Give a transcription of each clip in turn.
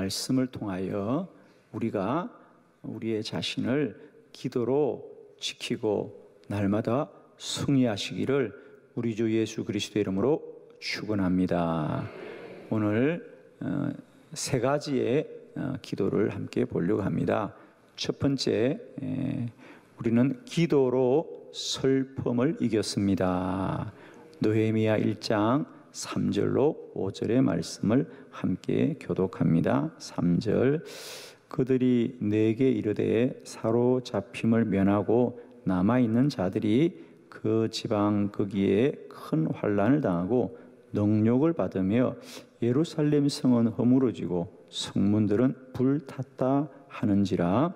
말씀을 통하여 우리가 우리의 자신을 기도로 지키고 날마다 승리하시기를 우리 주 예수 그리스도의 이름으로 축원합니다. 오늘 세 가지의 기도를 함께 보려고 합니다. 첫 번째, 우리는 기도로 슬픔을 이겼습니다. 느헤미야 1장 3절로 5절의 말씀을 함께 교독합니다. 3절, 그들이 내게 이르되 사로잡힘을 면하고 남아있는 자들이 그 지방 거기에 큰 환난을 당하고 능욕을 받으며 예루살렘 성은 허물어지고 성문들은 불탔다 하는지라.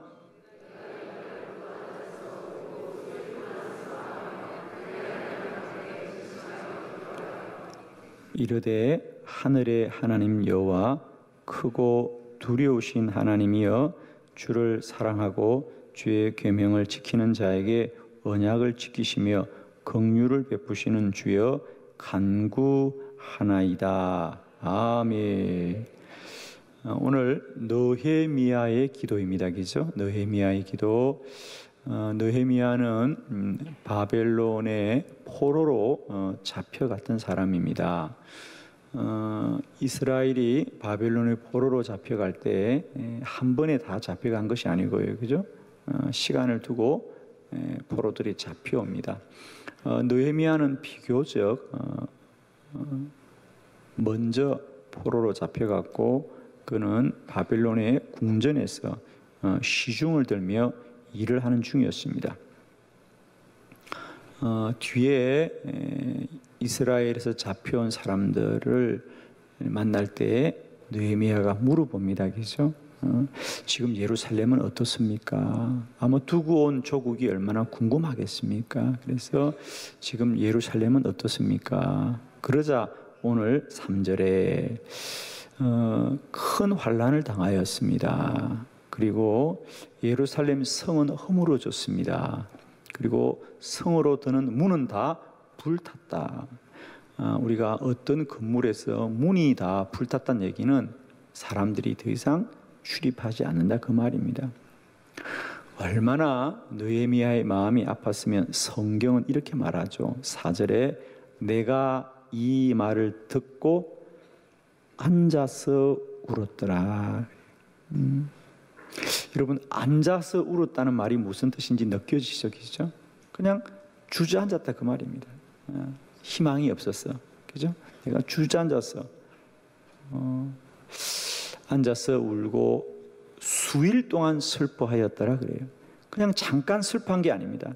이르되 하늘의 하나님 여호와 크고 두려우신 하나님이여 주를 사랑하고 주의 계명을 지키는 자에게 언약을 지키시며 긍휼을 베푸시는 주여 간구하나이다. 아멘. 오늘 느헤미야의 기도입니다. 그죠? 느헤미야의 기도. 느헤미야는 바벨론의 포로로 잡혀갔던 사람입니다. 이스라엘이 바벨론의 포로로 잡혀갈 때 한 번에 다 잡혀간 것이 아니고요. 그죠? 시간을 두고 포로들이 잡혀옵니다. 느헤미야는 비교적 먼저 포로로 잡혀갔고 그는 바벨론의 궁전에서 시중을 들며 일을 하는 중이었습니다. 뒤에 이스라엘에서 잡혀온 사람들을 만날 때 느헤미야가 물어봅니다. 그죠? 지금 예루살렘은 어떻습니까? 아마 두고 온 조국이 얼마나 궁금하겠습니까? 그래서 지금 예루살렘은 어떻습니까? 그러자 오늘 3절에 큰 환난을 당하였습니다. 그리고 예루살렘 성은 허물어졌습니다. 그리고 성으로 드는 문은 다 불탔다. 우리가 어떤 건물에서 문이 다 불탔다는 얘기는 사람들이 더 이상 출입하지 않는다 그 말입니다. 얼마나 느헤미야의 마음이 아팠으면 성경은 이렇게 말하죠. 4절에 내가 이 말을 듣고 앉아서 울었더라. 여러분, 앉아서 울었다는 말이 무슨 뜻인지 느껴지시죠? 그죠? 그냥 주저앉았다 그 말입니다. 희망이 없었어. 그죠? 내가 주저앉았어. 앉아서 울고 수일 동안 슬퍼하였더라 그래요. 그냥 잠깐 슬퍼한 게 아닙니다.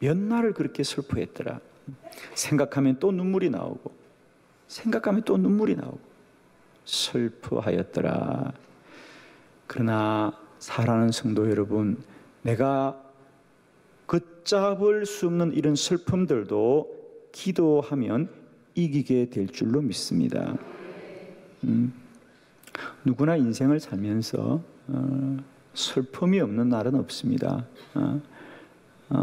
몇 날을 그렇게 슬퍼했더라. 생각하면 또 눈물이 나오고 생각하면 또 눈물이 나오고 슬퍼하였더라. 그러나 사랑하는 성도 여러분, 내가 걷잡을 수 없는 이런 슬픔들도 기도하면 이기게 될 줄로 믿습니다. 누구나 인생을 살면서 슬픔이 없는 날은 없습니다.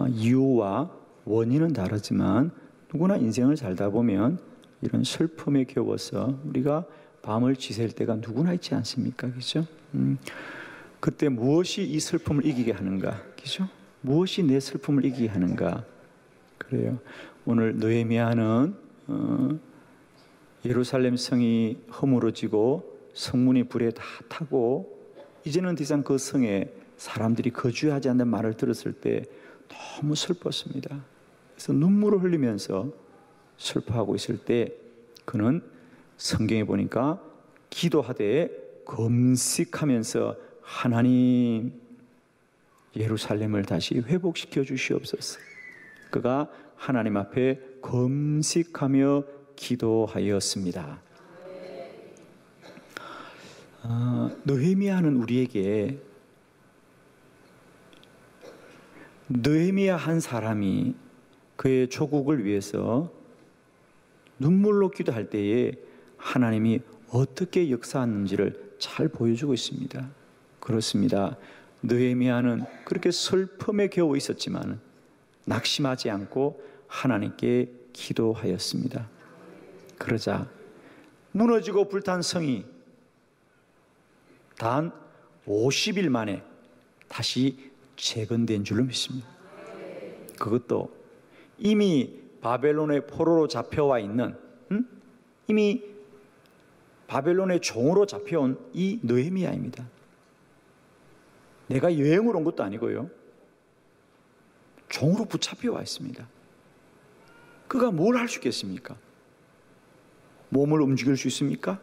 이유와 원인은 다르지만 누구나 인생을 살다 보면 이런 슬픔에 겨워서 우리가 밤을 지샐 때가 누구나 있지 않습니까? 그죠? 그때 무엇이 이 슬픔을 이기게 하는가? 그죠? 무엇이 내 슬픔을 이기게 하는가? 그래요. 오늘 느헤미야는 예루살렘 성이 허물어지고 성문이 불에 다 타고 이제는 더 이상 그 성에 사람들이 거주하지 않는 말을 들었을 때 너무 슬펐습니다. 그래서 눈물을 흘리면서 슬퍼하고 있을 때 그는 성경에 보니까 기도하되 금식하면서 하나님 예루살렘을 다시 회복시켜 주시옵소서. 그가 하나님 앞에 금식하며 기도하였습니다. 느헤미야는 우리에게 느헤미야 한 사람이 그의 조국을 위해서 눈물로 기도할 때에 하나님이 어떻게 역사하는지를 잘 보여주고 있습니다. 그렇습니다. 느헤미야는 그렇게 슬픔에 겨워 있었지만 낙심하지 않고 하나님께 기도하였습니다. 그러자 무너지고 불탄 성이 단 50일 만에 다시 재건된 줄로 믿습니다. 그것도 이미 바벨론의 포로로 잡혀와 있는, 이미 바벨론의 종으로 잡혀온 이 느헤미야입니다. 내가 여행을 온 것도 아니고요, 종으로 붙잡혀와 있습니다. 그가 뭘 할 수 있겠습니까? 몸을 움직일 수 있습니까?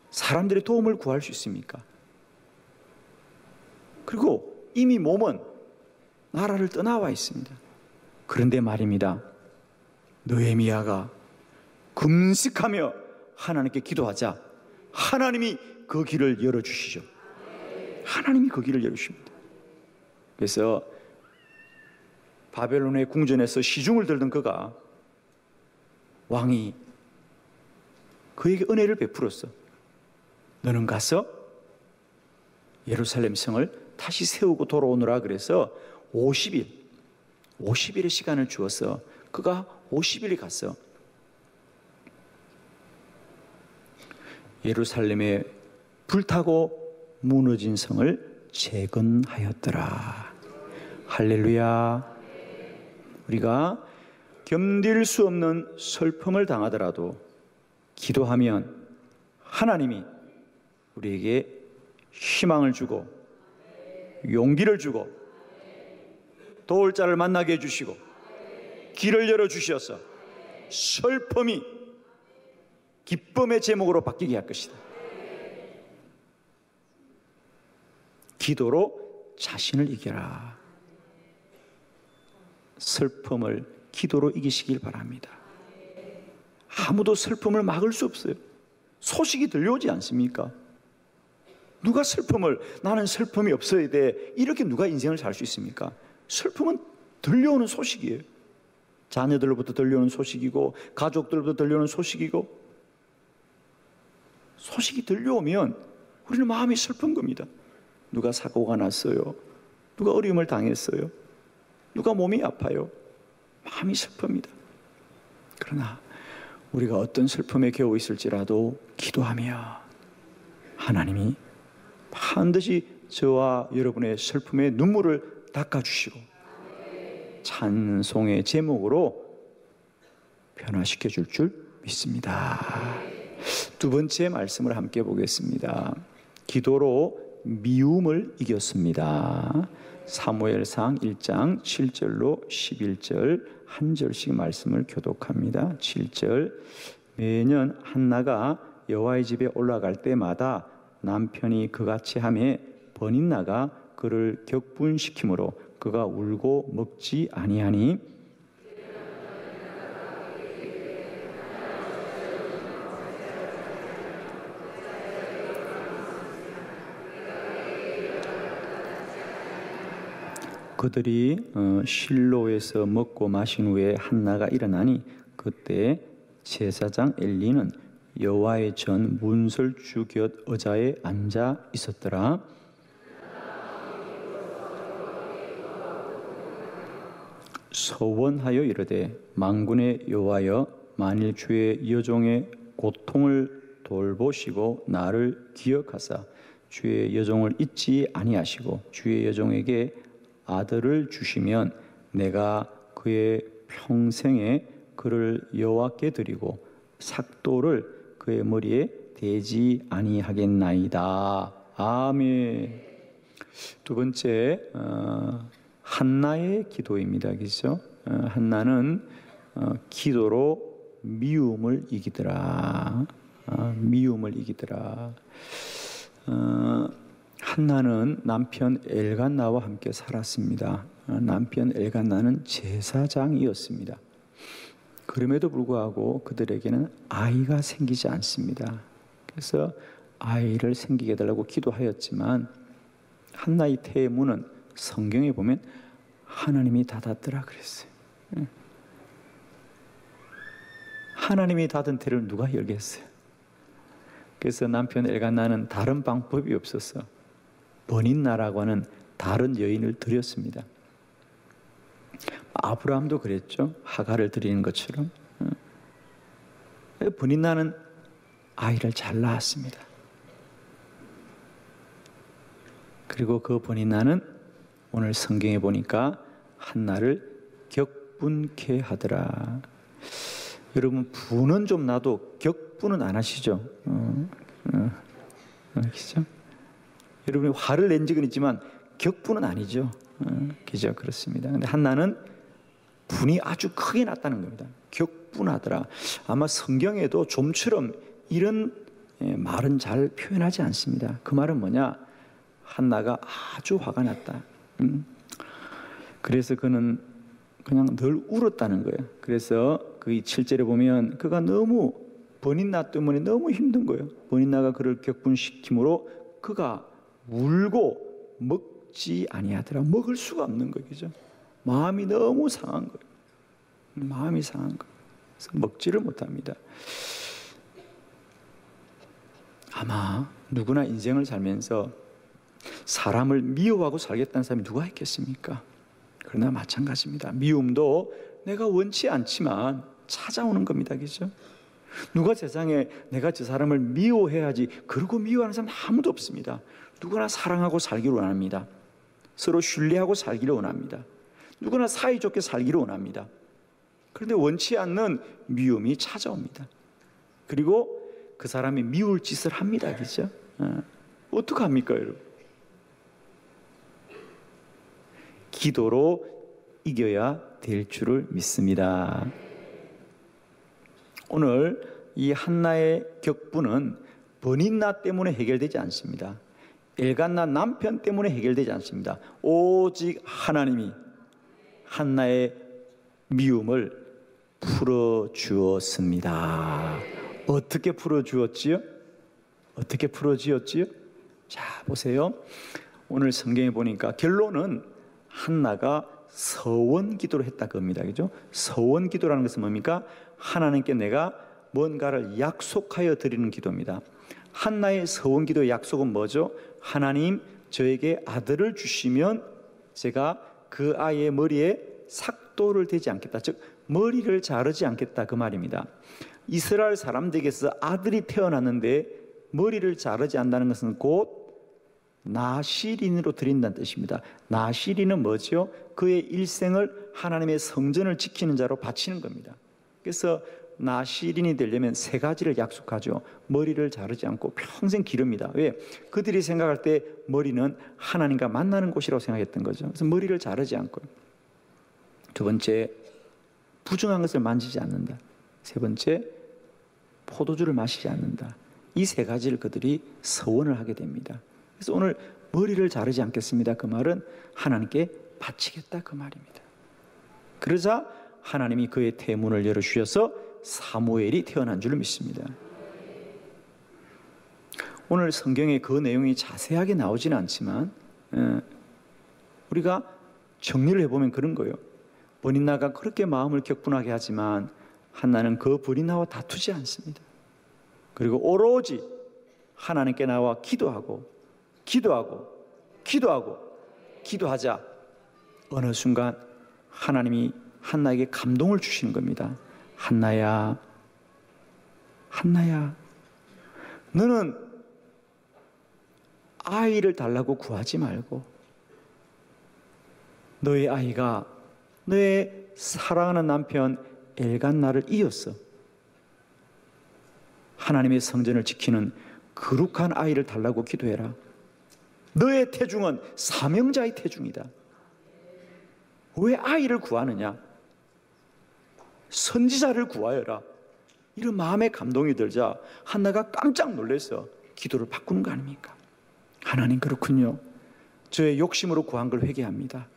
사람들의 도움을 구할 수 있습니까? 그리고 이미 몸은 나라를 떠나와 있습니다. 그런데 말입니다, 느헤미야가 금식하며 하나님께 기도하자 하나님이 그 길을 열어주시죠. 하나님이 그 길을 열어주십니다. 그래서 바벨론의 궁전에서 시중을 들던 그가, 왕이 그에게 은혜를 베풀었어. 너는 가서 예루살렘 성을 다시 세우고 돌아오느라 그래서 50일의 시간을 주어서 그가 50일이 갔어. 예루살렘에 불타고 무너진 성을 재건하였더라. 할렐루야. 우리가 견딜 수 없는 슬픔을 당하더라도 기도하면 하나님이 우리에게 희망을 주고 용기를 주고 도울 자를 만나게 해주시고 길을 열어주셔서 슬픔이 기쁨의 제목으로 바뀌게 할 것이다. 기도로 자신을 이겨라. 슬픔을 기도로 이기시길 바랍니다. 아무도 슬픔을 막을 수 없어요. 소식이 들려오지 않습니까? 누가 슬픔을, 나는 슬픔이 없어야 돼, 이렇게 누가 인생을 살 수 있습니까? 슬픔은 들려오는 소식이에요. 자녀들로부터 들려오는 소식이고 가족들로부터 들려오는 소식이고, 소식이 들려오면 우리는 마음이 슬픈 겁니다. 누가 사고가 났어요, 누가 어려움을 당했어요, 누가 몸이 아파요, 마음이 슬픕니다. 그러나 우리가 어떤 슬픔에 겨우 있을지라도 기도하며 하나님이 반드시 저와 여러분의 슬픔의 눈물을 닦아주시고 찬송의 제목으로 변화시켜 줄 믿습니다. 두 번째 말씀을 함께 보겠습니다. 기도로 미움을 이겼습니다. 사무엘상 1장 7절로 11절 한 절씩 말씀을 교독합니다. 7절, 매년 한나가 여호와의 집에 올라갈 때마다 남편이 그같이 하매 버닌나가 그를 격분시키므로 그가 울고 먹지 아니하니 그들이 실로에서 먹고 마신 후에 한나가 일어나니 그때 제사장 엘리는 여호와의 전 문설주 곁 의자에 앉아 있었더라. 서원하여 이르되 만군의 여호와여, 만일 주의 여종의 고통을 돌보시고 나를 기억하사 주의 여종을 잊지 아니하시고 주의 여종에게 아들을 주시면 내가 그의 평생에 그를 여호와께 드리고 삭도를 그의 머리에 대지 아니하겠나이다. 아멘. 두 번째, 한나의 기도입니다. 그렇죠? 한나는 기도로 미움을 이기더라. 미움을 이기더라. 한나는 남편 엘간나와 함께 살았습니다. 남편 엘간나는 제사장이었습니다. 그럼에도 불구하고 그들에게는 아이가 생기지 않습니다. 그래서 아이를 생기게 해달라고 기도하였지만 한나의 태의 문은 성경에 보면 하나님이 닫았더라 그랬어요. 하나님이 닫은 태를 누가 열겠어요? 그래서 남편 엘간나는 다른 방법이 없어서 버닌나라고 하는 다른 여인을 드렸습니다. 아브라함도 그랬죠. 하가를 드리는 것처럼. 버닌나는 아이를 잘 낳았습니다. 그리고 그 버니나는 오늘 성경에 보니까 한나를 격분케 하더라. 여러분, 분은 좀 나도 격분은 안 하시죠? 그죠? 여러분이 화를 낸 적은 있지만 격분은 아니죠. 그죠? 그렇습니다. 근데 한나는 분이 아주 크게 났다는 겁니다. 격분하더라. 아마 성경에도 좀처럼 이런 말은 잘 표현하지 않습니다. 그 말은 뭐냐? 한나가 아주 화가 났다. 그래서 그는 그냥 늘 울었다는 거예요. 그래서 그 7절에 보면 그가 너무 버니나 때문에 너무 힘든 거예요. 버니나가 그를 격분시킴으로 그가 울고 먹지 아니하더라. 먹을 수가 없는 거예요. 그죠? 마음이 너무 상한 거예요. 마음이 상한 거예요. 그래서 먹지를 못합니다. 아마 누구나 인생을 살면서 사람을 미워하고 살겠다는 사람이 누가 있겠습니까? 그러나 마찬가지입니다. 미움도 내가 원치 않지만 찾아오는 겁니다. 그죠? 누가 세상에 내가 저 사람을 미워해야지 그러고 미워하는 사람 아무도 없습니다. 누구나 사랑하고 살기를 원합니다. 서로 신뢰하고 살기를 원합니다. 누구나 사이좋게 살기를 원합니다. 그런데 원치 않는 미움이 찾아옵니다. 그리고 그 사람이 미울 짓을 합니다. 그죠? 어떡합니까, 여러분? 기도로 이겨야 될 줄을 믿습니다. 오늘 이 한나의 격분은 버니나 때문에 해결되지 않습니다. 엘간나 남편 때문에 해결되지 않습니다. 오직 하나님이 한나의 미움을 풀어주었습니다. 어떻게 풀어주었지요? 어떻게 풀어주었지요? 자, 보세요. 오늘 성경에 보니까 결론은 한나가 서원 기도를 했다 그겁니다. 그죠? 서원 기도라는 것은 뭡니까? 하나님께 내가 뭔가를 약속하여 드리는 기도입니다. 한나의 서원 기도의 약속은 뭐죠? 하나님, 저에게 아들을 주시면 제가 그 아이의 머리에 삭도를 대지 않겠다. 즉 머리를 자르지 않겠다 그 말입니다. 이스라엘 사람들에게서 아들이 태어났는데 머리를 자르지 않는다는 것은 곧 나시린으로 드린다는 뜻입니다. 나시린은 뭐죠? 그의 일생을 하나님의 성전을 지키는 자로 바치는 겁니다. 그래서 나시린이 되려면 세 가지를 약속하죠. 머리를 자르지 않고 평생 기릅니다. 왜? 그들이 생각할 때 머리는 하나님과 만나는 곳이라고 생각했던 거죠. 그래서 머리를 자르지 않고. 두 번째, 부정한 것을 만지지 않는다. 세 번째, 포도주를 마시지 않는다. 이 세 가지를 그들이 서원을 하게 됩니다. 그래서 오늘 머리를 자르지 않겠습니다. 그 말은 하나님께 바치겠다 그 말입니다. 그러자 하나님이 그의 태문을 열어주셔서 사무엘이 태어난 줄 믿습니다. 오늘 성경에 그 내용이 자세하게 나오지는 않지만 우리가 정리를 해보면 그런 거예요. 버니나가 그렇게 마음을 격분하게 하지만 한나는 그 버니나와 다투지 않습니다. 그리고 오로지 하나님께 나와 기도하자 어느 순간 하나님이 한나에게 감동을 주시는 겁니다. 한나야, 너는 아이를 달라고 구하지 말고 너의 아이가 너의 사랑하는 남편 엘간나를 이었어. 하나님의 성전을 지키는 거룩한 아이를 달라고 기도해라. 너의 태중은 사명자의 태중이다. 왜 아이를 구하느냐? 선지자를 구하여라. 이런 마음에 감동이 들자 한나가 깜짝 놀라서 기도를 바꾸는 거 아닙니까? 하나님, 그렇군요. 저의 욕심으로 구한 걸 회개합니다.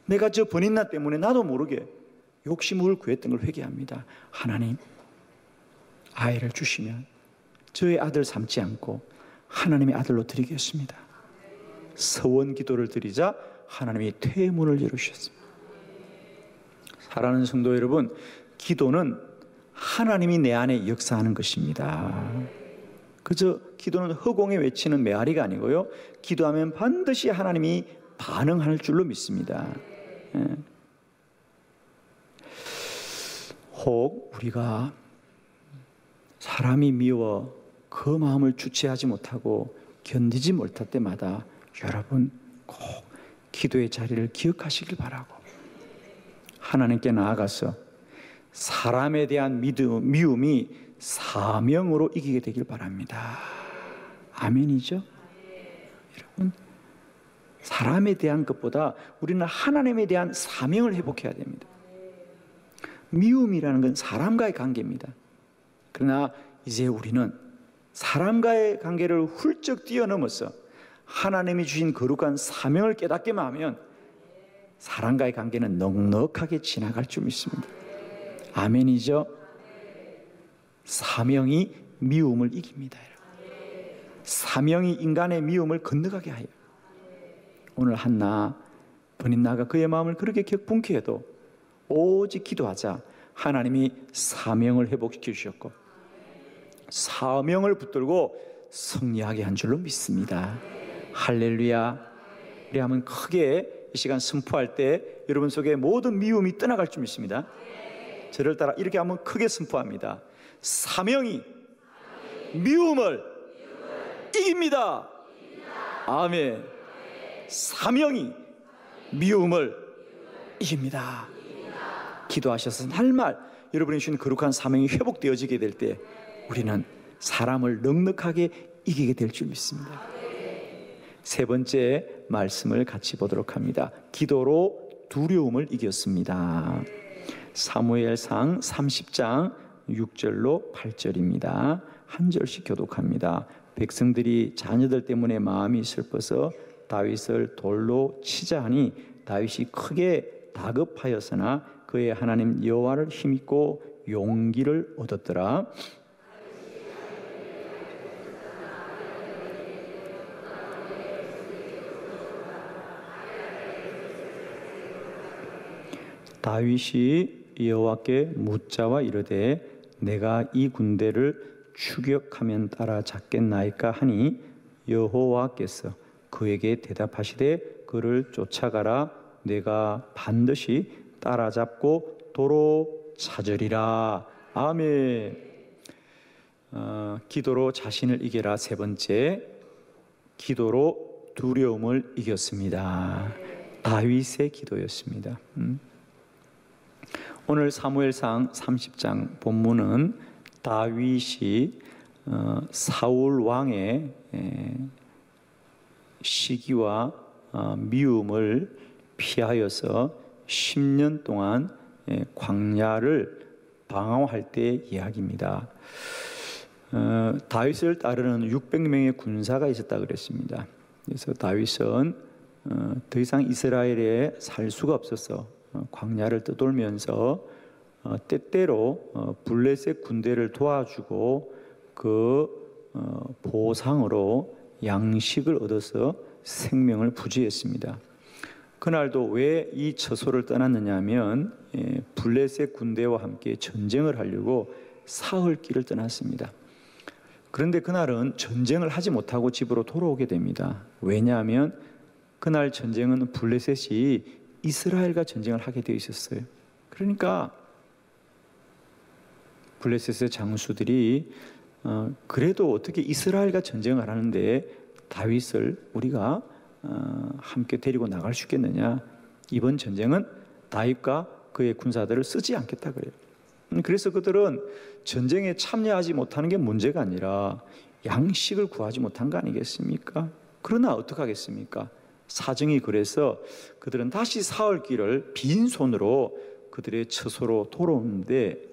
내가 저 버니나 때문에 나도 모르게 욕심을 구했던 걸 회개합니다. 하나님, 아이를 주시면 저의 아들 삼지 않고 하나님의 아들로 드리겠습니다. 서원 기도를 드리자 하나님이 퇴문을 열어주셨습니다. 사랑하는 성도 여러분, 기도는 하나님이 내 안에 역사하는 것입니다. 그저 기도는 허공에 외치는 메아리가 아니고요, 기도하면 반드시 하나님이 반응할 줄로 믿습니다. 혹 우리가 사람이 미워 그 마음을 주체하지 못하고 견디지 못할 때마다 여러분 꼭 기도의 자리를 기억하시길 바라고 하나님께 나아가서 사람에 대한 미움이 사명으로 이기게 되길 바랍니다. 아멘이죠? 여러분, 사람에 대한 것보다 우리는 하나님에 대한 사명을 회복해야 됩니다. 미움이라는 건 사람과의 관계입니다. 그러나 이제 우리는 사람과의 관계를 훌쩍 뛰어넘어서 하나님이 주신 거룩한 사명을 깨닫기만 하면 사람과의 관계는 넉넉하게 지나갈 줄 믿습니다. 아멘이죠? 사명이 미움을 이깁니다. 사명이 인간의 미움을 건너가게 하여 오늘 한나 버닌나가 그의 마음을 그렇게 격분케 해도 오직 기도하자 하나님이 사명을 회복시켜 주셨고 사명을 붙들고 승리하게 한 줄로 믿습니다. 할렐루야. 우리 한번 크게 이 시간 선포할 때 여러분 속에 모든 미움이 떠나갈 줄 믿습니다. 저를 따라 이렇게 한번 크게 선포합니다. 사명이 미움을 이깁니다. 아멘. 사명이 미움을 이깁니다. 기도하셔서 날말 여러분이 주신 거룩한 사명이 회복되어지게 될 때 우리는 사람을 넉넉하게 이기게 될 줄 믿습니다. 세 번째 말씀을 같이 보도록 합니다. 기도로 두려움을 이겼습니다. 사무엘상 30장 6절로 8절입니다. 한 절씩 교독합니다. 백성들이 자녀들 때문에 마음이 슬퍼서 다윗을 돌로 치자 하니 다윗이 크게 다급하였으나 그의 하나님 여호와를 힘입고 용기를 얻었더라. 다윗이 여호와께 묻자와 이르되 내가 이 군대를 추격하면 따라잡겠나이까 하니 여호와께서 그에게 대답하시되 그를 쫓아가라. 내가 반드시 따라잡고 도로 찾으리라. 아멘. 기도로 자신을 이겨라. 세 번째, 기도로 두려움을 이겼습니다. 다윗의 기도였습니다. 오늘 사무엘상 30장 본문은 다윗이 사울 왕의 시기와 미움을 피하여서 10년 동안 광야를 방황할 때의 이야기입니다. 다윗을 따르는 600명의 군사가 있었다 그랬습니다. 그래서 다윗은 더 이상 이스라엘에 살 수가 없어서 광야를 떠돌면서 때때로 블레셋 군대를 도와주고 그 보상으로 양식을 얻어서 생명을 부지했습니다. 그날도 왜 이 처소를 떠났느냐 하면 블레셋 군대와 함께 전쟁을 하려고 사흘길을 떠났습니다. 그런데 그날은 전쟁을 하지 못하고 집으로 돌아오게 됩니다. 왜냐하면 그날 전쟁은 블레셋이 이스라엘과 전쟁을 하게 되어 있었어요. 그러니까 블레셋의 장수들이 그래도 어떻게 이스라엘과 전쟁을 하는데 다윗을 우리가 함께 데리고 나갈 수 있겠느냐. 이번 전쟁은 다윗과 그의 군사들을 쓰지 않겠다 그래요. 그래서 그들은 전쟁에 참여하지 못하는 게 문제가 아니라 양식을 구하지 못한 거 아니겠습니까? 그러나 어떡하겠습니까? 사정이 그래서 그들은 다시 사흘길을 빈손으로 그들의 처소로 돌아오는데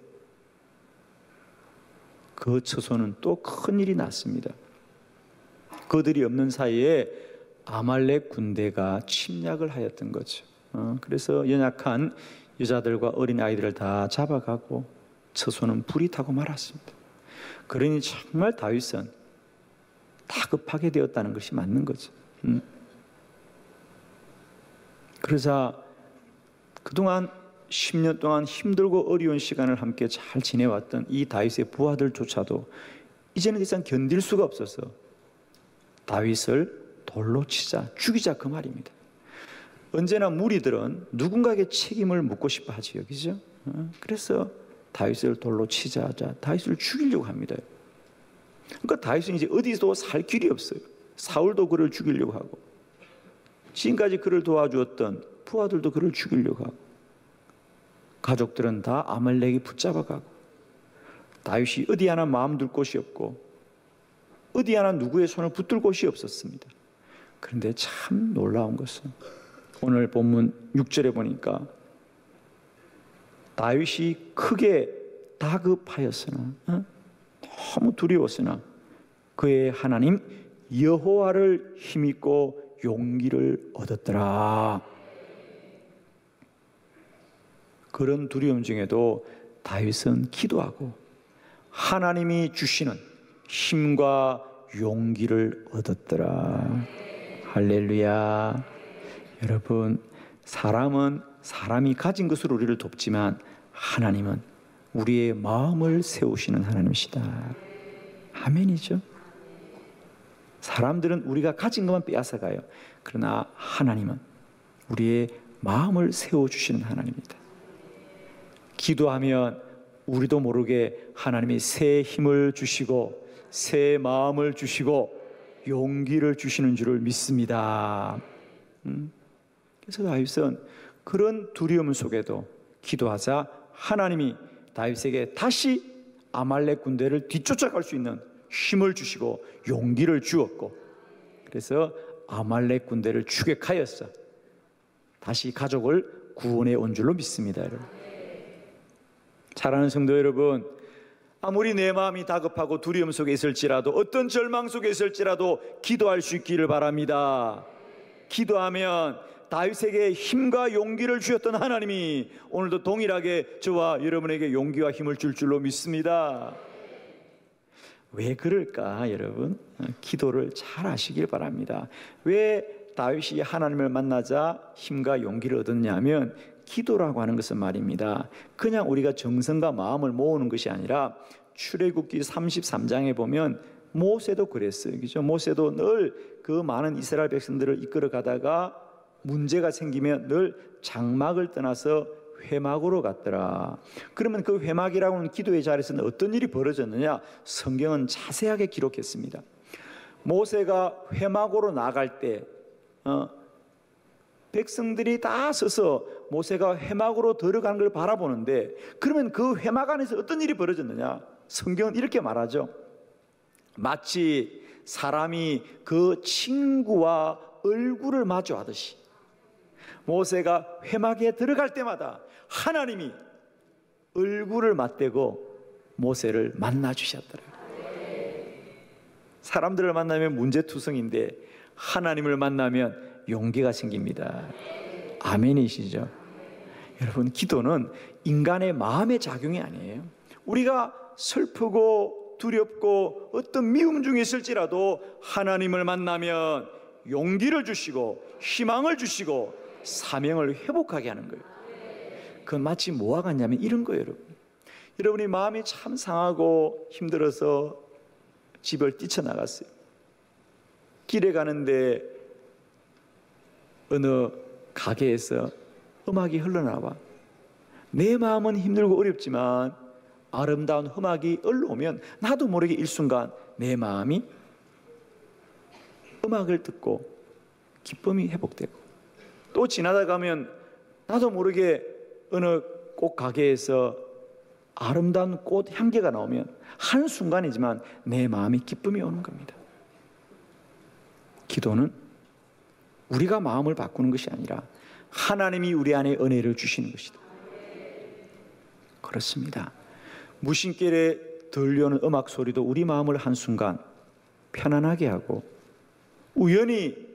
그 처소는 또 큰일이 났습니다. 그들이 없는 사이에 아말렉 군대가 침략을 하였던 거죠. 그래서 연약한 여자들과 어린 아이들을 다 잡아가고 처소는 불이 타고 말았습니다. 그러니 정말 다윗은 다급하게 되었다는 것이 맞는 거죠. 그러자 그동안 10년 동안 힘들고 어려운 시간을 함께 잘 지내왔던 이 다윗의 부하들조차도 이제는 더 이상 견딜 수가 없어서 다윗을 돌로 치자, 죽이자 그 말입니다. 언제나 무리들은 누군가에게 책임을 묻고 싶어 하지요, 그죠? 그래서 다윗을 돌로 치자, 다윗을 죽이려고 합니다. 그러니까 다윗은 이제 어디서 살 길이 없어요. 사울도 그를 죽이려고 하고 지금까지 그를 도와주었던 부하들도 그를 죽이려고 하고, 가족들은 다 아말렉이 붙잡아가고, 다윗이 어디 하나 마음 둘 곳이 없고 어디 하나 누구의 손을 붙들 곳이 없었습니다. 그런데 참 놀라운 것은 오늘 본문 6절에 보니까 다윗이 크게 다급하였으나 너무 두려웠으나 그의 하나님 여호와를 힘입고 용기를 얻었더라. 그런 두려움 중에도 다윗은 기도하고 하나님이 주시는 힘과 용기를 얻었더라. 할렐루야. 여러분, 사람은 사람이 가진 것으로 우리를 돕지만 하나님은 우리의 마음을 세우시는 하나님이시다. 아멘이죠. 사람들은 우리가 가진 것만 빼앗아가요. 그러나 하나님은 우리의 마음을 세워주시는 하나님입니다. 기도하면 우리도 모르게 하나님이 새 힘을 주시고 새 마음을 주시고 용기를 주시는 줄을 믿습니다. 그래서 다윗은 그런 두려움 속에도 기도하자 하나님이 다윗에게 다시 아말렉 군대를 뒤쫓아갈 수 있는 힘을 주시고 용기를 주었고, 그래서 아말렉 군대를 추격하였어 다시 가족을 구원해 온 줄로 믿습니다. 여러분, 사랑하는 성도 여러분, 아무리 내 마음이 다급하고 두려움 속에 있을지라도, 어떤 절망 속에 있을지라도 기도할 수 있기를 바랍니다. 기도하면 다윗에게 힘과 용기를 주셨던 하나님이 오늘도 동일하게 저와 여러분에게 용기와 힘을 줄 줄로 믿습니다. 왜 그럴까 여러분? 기도를 잘 하시길 바랍니다. 왜 다윗이 하나님을 만나자 힘과 용기를 얻었냐면, 기도라고 하는 것은 말입니다, 그냥 우리가 정성과 마음을 모으는 것이 아니라 출애굽기 33장에 보면 모세도 그랬어요. 그죠? 모세도 늘 그 많은 이스라엘 백성들을 이끌어 가다가 문제가 생기면 늘 장막을 떠나서 회막으로 갔더라. 그러면 그 회막이라고 하는 기도의 자리에서는 어떤 일이 벌어졌느냐? 성경은 자세하게 기록했습니다. 모세가 회막으로 나갈 때 백성들이 다 서서 모세가 회막으로 들어가는 걸 바라보는데, 그러면 그 회막 안에서 어떤 일이 벌어졌느냐? 성경은 이렇게 말하죠. 마치 사람이 그 친구와 얼굴을 마주하듯이 모세가 회막에 들어갈 때마다 하나님이 얼굴을 맞대고 모세를 만나 주셨더라고요. 사람들을 만나면 문제투성인데 하나님을 만나면 용기가 생깁니다. 아멘이시죠? 여러분, 기도는 인간의 마음의 작용이 아니에요. 우리가 슬프고 두렵고 어떤 미움 중에 있을지라도 하나님을 만나면 용기를 주시고 희망을 주시고 사명을 회복하게 하는 거예요. 그건 마치 뭐와 같냐면 이런 거예요. 여러분이 마음이 참 상하고 힘들어서 집을 뛰쳐나갔어요. 길에 가는데 어느 가게에서 음악이 흘러나와. 내 마음은 힘들고 어렵지만 아름다운 음악이 흘러오면 나도 모르게 일순간 내 마음이 음악을 듣고 기쁨이 회복되고, 또 지나다 가면 나도 모르게 어느 꽃 가게에서 아름다운 꽃 향기가 나오면 한순간이지만 내 마음이 기쁨이 오는 겁니다. 기도는 우리가 마음을 바꾸는 것이 아니라 하나님이 우리 안에 은혜를 주시는 것이다. 그렇습니다. 무심결에 들려오는 음악 소리도 우리 마음을 한순간 편안하게 하고, 우연히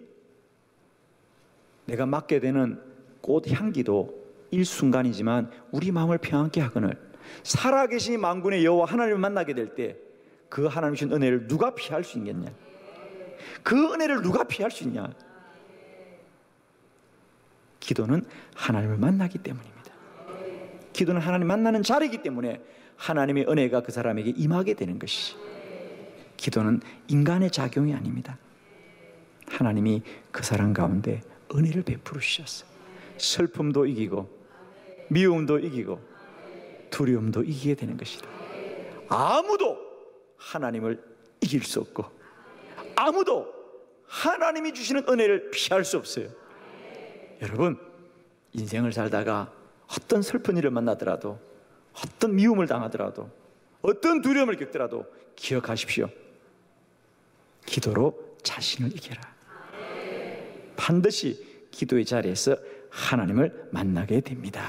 내가 맡게 되는 꽃 향기도 일순간이지만 우리 마음을 평안케 하거늘, 살아계신 만군의 여호와 하나님을 만나게 될 때 그 하나님 주신 은혜를 누가 피할 수 있겠냐? 그 은혜를 누가 피할 수 있냐? 기도는 하나님을 만나기 때문입니다. 기도는 하나님 만나는 자리이기 때문에 하나님의 은혜가 그 사람에게 임하게 되는 것이, 기도는 인간의 작용이 아닙니다. 하나님이 그 사람 가운데 은혜를 베풀어 주셨어요. 슬픔도 이기고 미움도 이기고 두려움도 이기게 되는 것이다. 아무도 하나님을 이길 수 없고 아무도 하나님이 주시는 은혜를 피할 수 없어요. 여러분, 인생을 살다가 어떤 슬픈 일을 만나더라도, 어떤 미움을 당하더라도, 어떤 두려움을 겪더라도 기억하십시오. 기도로 자신을 이겨라. 반드시 기도의 자리에서 하나님을 만나게 됩니다.